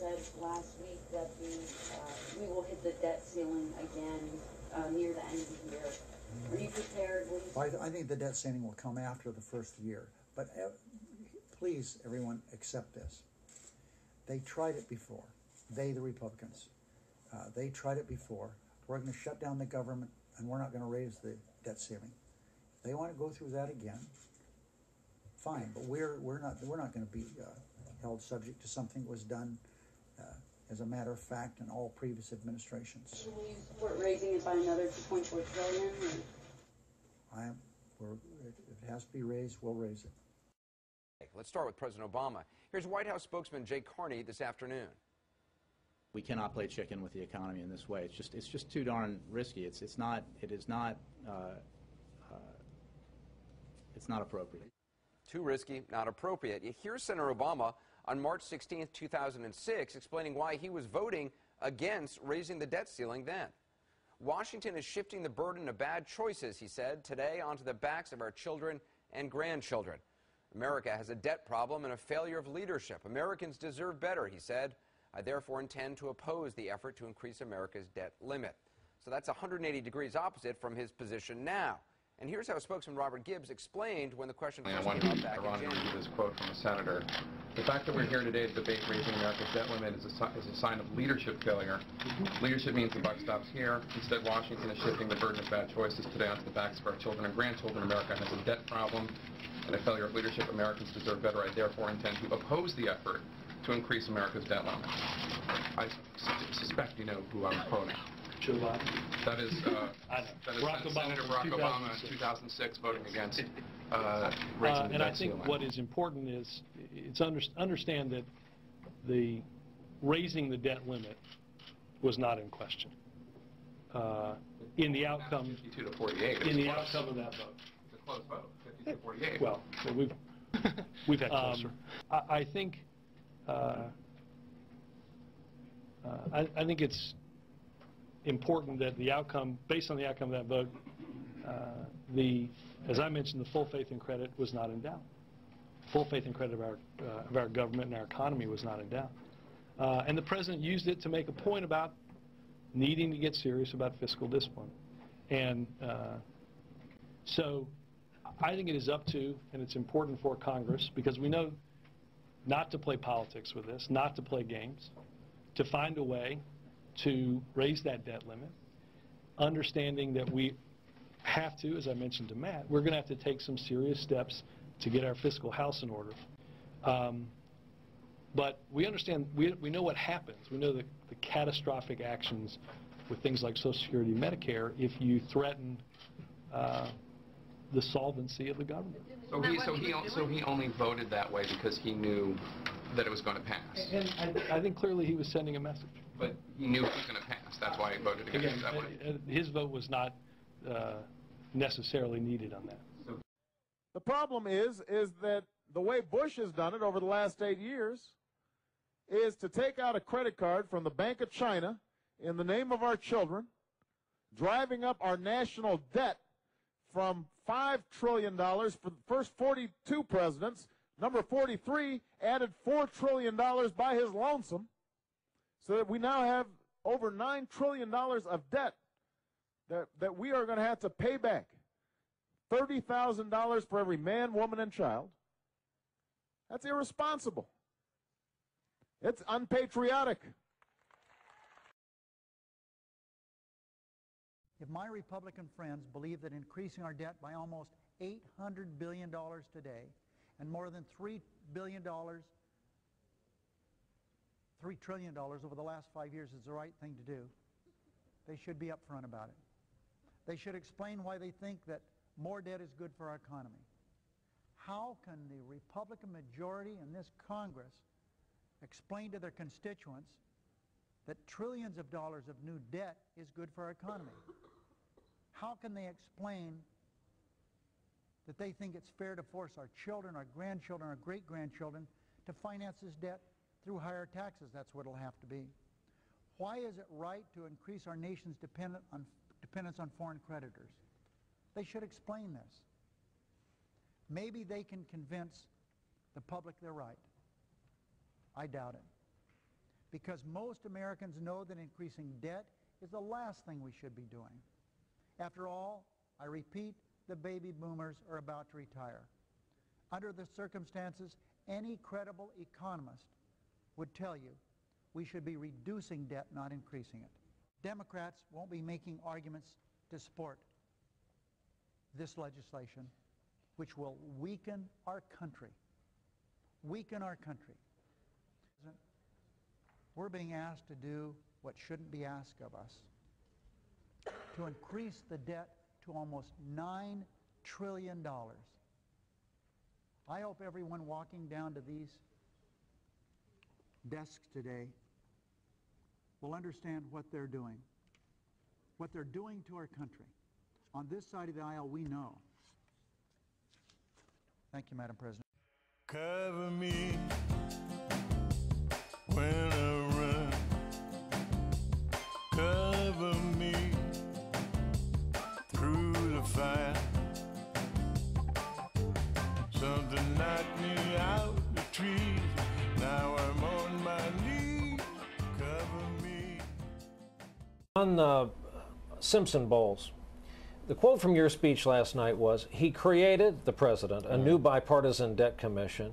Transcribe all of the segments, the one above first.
said last week that we will hit the debt ceiling again near the end of the year. Are you prepared? I think the debt ceiling will come after the first year. But please, everyone, accept this. They tried it before. They, the Republicans. They tried it before. We're going to shut down the government, and we're not going to raise the debt ceiling. If they want to go through that again, fine. But we're not going to be held subject to something that was done as a matter of fact in all previous administrations. Will you support raising it by another $2.4 trillion? If it has to be raised, we'll raise it. Let's start with President Obama. Here's White House spokesman Jay Carney this afternoon. We cannot play chicken with the economy in this way. It's just too darn risky. It is not appropriate. Too risky, not appropriate. Here's Senator Obama on March 16, 2006, explaining why he was voting against raising the debt ceiling then. Washington is shifting the burden of bad choices, he said, today onto the backs of our children and grandchildren. America has a debt problem and a failure of leadership. Americans deserve better, he said. I therefore intend to oppose the effort to increase America's debt limit. So that's 180 degrees opposite from his position now. And here's how spokesman Robert Gibbs explained when the question first came up back in January. This quote from the senator. The fact that we're here today to debate raising America's debt limit is a sign of leadership failure. Leadership means the buck stops here. Instead, Washington is shifting the burden of bad choices today onto the backs of our children and grandchildren. America has a debt problem and a failure of leadership. Americans deserve better. I therefore intend to oppose the effort to increase America's debt limit. I suspect you know who I'm quoting. Joe Biden. That is Senator Barack Obama in 2006 voting against raising the debt ceiling. And I think what is important is understand that the raising the debt limit was not in question in the outcome. 52 to 48. In the outcome of that vote. It's a close vote. 52 to 48. Well, we've had closer. I think I think it's important that the outcome, based on the outcome of that vote, as I mentioned, the full faith and credit was not in doubt. Full faith and credit of our government and our economy was not in doubt. And the president used it to make a point about needing to get serious about fiscal discipline. And so I think it is up to, and it's important for Congress, because we know not to play politics with this, not to play games, to find a way to raise that debt limit, understanding that we have to, as I mentioned to Matt, we're going to have to take some serious steps to get our fiscal house in order. But we understand, we know what happens. We know the catastrophic actions with things like Social Security and Medicare if you threaten the solvency of the government. So he only voted that way because he knew that it was going to pass. And I think clearly he was sending a message. But he knew it was going to pass. That's why he voted against it that way. His vote was not necessarily needed on that. The problem is that the way Bush has done it over the last 8 years is to take out a credit card from the Bank of China in the name of our children, driving up our national debt from $5 trillion for the first 42 presidents. Number 43 added $4 trillion by his lonesome, so that we now have over $9 trillion of debt that we are going to have to pay back. $30,000 for every man, woman, and child. That's irresponsible. It's unpatriotic. If my Republican friends believe that increasing our debt by almost $800 billion today and more than $3 trillion over the last 5 years is the right thing to do, they should be upfront about it. They should explain why they think that more debt is good for our economy. How can the Republican majority in this Congress explain to their constituents that trillions of dollars of new debt is good for our economy? How can they explain that they think it's fair to force our children, our grandchildren, our great-grandchildren to finance this debt through higher taxes? That's what it'll have to be. Why is it right to increase our nation's dependence on foreign creditors? They should explain this. Maybe they can convince the public they're right. I doubt it. because most Americans know that increasing debt is the last thing we should be doing. After all, I repeat, the baby boomers are about to retire. Under the circumstances, any credible economist would tell you we should be reducing debt, not increasing it. Democrats won't be making arguments to support this legislation, which will weaken our country. Weaken our country. We're being asked to do what shouldn't be asked of us, to increase the debt to almost $9 trillion. I hope everyone walking down to these desks today will understand what they're doing to our country. On this side of the aisle, we know. Thank you, Madam President. Cover me when I run. Cover me through the fire. Something knocked me out the trees. Now I'm on my knees. Cover me. On the Simpson Bowles, the quote from your speech last night was, he created, the president, a new bipartisan debt commission.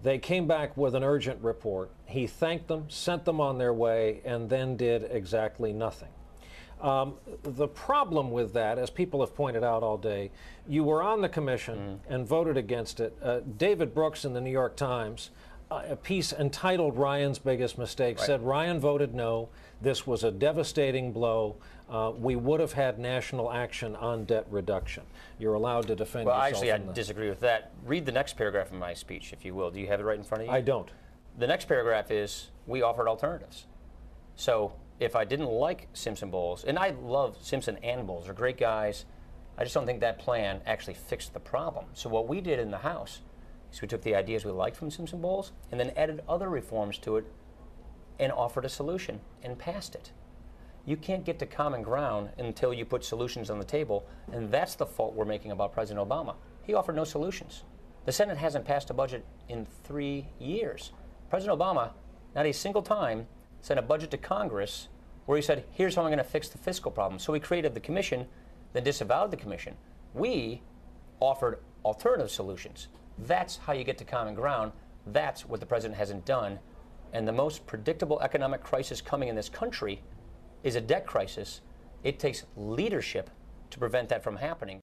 They came back with an urgent report. He thanked them, sent them on their way, and then did exactly nothing. The problem with that, as people have pointed out all day, you were on the commission and voted against it. David Brooks in the New York Times, a piece entitled Ryan's Biggest Mistake, said Ryan voted no. This was a devastating blow. We would have had national action on debt reduction. You're allowed to defend yourself. Well, actually, I disagree with that. Read the next paragraph of my speech, if you will. Do you have it right in front of you? I don't. The next paragraph is, we offered alternatives. So if I didn't like Simpson Bowles, and I love Simpson and Bowles, they're great guys, I just don't think that plan actually fixed the problem. So what we did in the House is we took the ideas we liked from Simpson Bowles and then added other reforms to it and offered a solution and passed it. You can't get to common ground until you put solutions on the table, and that's the fault we're making about President Obama. He offered no solutions. The Senate hasn't passed a budget in 3 years. President Obama, not a single time, sent a budget to Congress where he said, here's how I'm going to fix the fiscal problem. So he created the commission, then disavowed the commission. We offered alternative solutions. That's how you get to common ground. That's what the president hasn't done. And the most predictable economic crisis coming in this country is a debt crisis. It takes leadership to prevent that from happening.